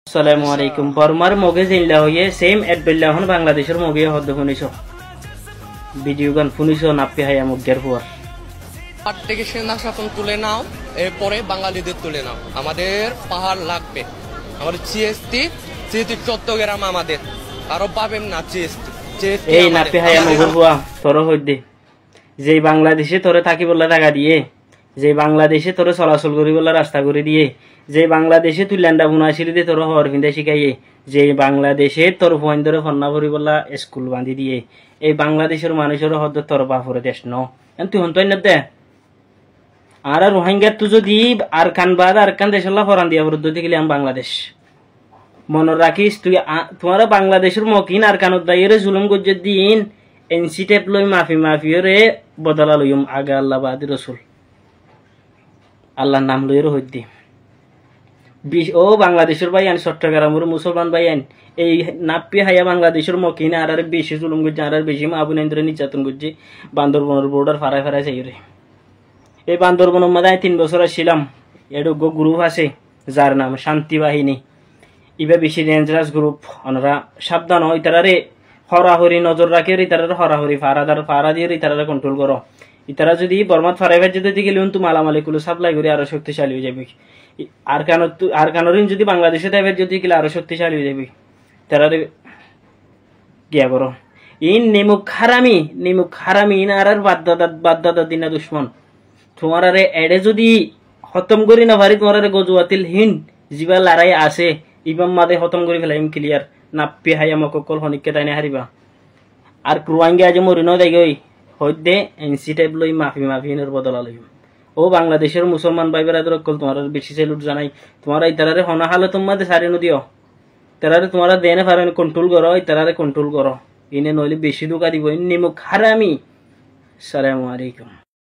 আসসালামু আলাইকুম। বর্মার মগে জিল্লা হইয়ে সেম এড বেল্লা হন বাংলাদেশের মগে হদ্দ শুনিছ ভিডিও গান শুনিছ নাপি হায়া মুগের পর পাট থেকে সেনা শাসন তুলে নাও, এরপরে বাঙালিদের তুলে নাও। আমাদের পাহাড় লাগবে, আমাদের জিএসটি চট্টগ্রাম আমাদের, আরো পাবেন না জিএসটি। এই নাপি হায়া মুগের বুয়া তোর হইদে যে বাংলাদেশে তোরে থাকি বললা টাকা দিয়ে, যে বাংলাদেশে তোরে চলাচল করি বললা রাস্তা করে দিয়ে, যে বাংলাদেশে তুই ল্যান্ডা বুনাইছিলি দিয়ে তোর হর ফিন্দা শিখাইয়ে, যে বাংলাদেশে তোর ফোন ধরে ফন্না ভরি বললা স্কুল বান্ধি দিয়ে, এই বাংলাদেশের মানুষের হদ তোর বাপুরে দেশ ন তুই হন তো দে আর রোহিঙ্গার তুই যদি আর কান বাদ আর কান দেশের ফরান দিয়া বরুদ্ধ গেলে আমি বাংলাদেশ মনে রাখিস তুই তোমার বাংলাদেশের মকিন আর কানত দাইরে জুলুম গজ্জের দিন এনসি টেপ লই মাফি রে বদলা লইম আগে আল্লাহ বাদি রসুল আল্লাহর নাম লইয়ের হইদি ও বাংলাদেশের ভাই আন চট্টগ্রামের মুসলমান ভাই আন এই নাপি হাইয়া বাংলাদেশের মকিন আর বেশি জুলুম গজ্জে আর বেশি আবুনেন্দ্র নির্যাতন গজ্জে বান্দরবনের বর্ডার ফারাই চাই রে। এই বান্দরবনের মধ্যে 3 বছর আসছিলাম। এডোগ্য গ্রুপ আছে যার নাম শান্তি বাহিনী, ইবা বেশি ডেঞ্জারাস গ্রুপ। ওনারা সাবধান হয়, ইতারারে হরাহরি নজর রাখে, ইতারারে হরাহরি ফারা দিয়ে ইতারারে কন্ট্রোল করো। ইতারা যদি বর্মাত ফারাই ভাই যেতে গেলে কিন্তু মালামালিগুলো সাপ্লাই করে আরো শক্তিশালী হয়ে যাবে। আর কানরিন যদি বাংলাদেশে দেবে যদি গেলে আরো শক্তিশালী হয়ে যাবে। তারারে গিয়া করো ইন নিমুখ হারামি ইন আর বাদদাদা দিনা দুশ্মন তোমার আরে এডে যদি খতম করি না পারি তোমার আরে গজুয়াতিল হিন জিবা লড়াই আছে ইবাম মাদে খতম করে ফেলাইম ক্লিয়ার নাপি হাইয়া মকল হনিকে তাইনে হারিবা। আর ক্রুয়াঙ্গে আজ মরিন দেয় হইদে এনসি টাইপ লই মাফিনের বদলা লইম। ও বাংলাদেশের মুসলমান ভাই বেড়াদের অকল তোমার বেশি সেলুট জানাই। তোমার ইতারারে হনা হালে তোমাদের সারে নদিও তারারে তোমার দেনে পারে কন্ট্রোল করো, ইতারারে কন্ট্রোল করো। ইনে নইলে বেশি দোকা দিব। নিমুখ হারামি। আসসালামু আলাইকুম।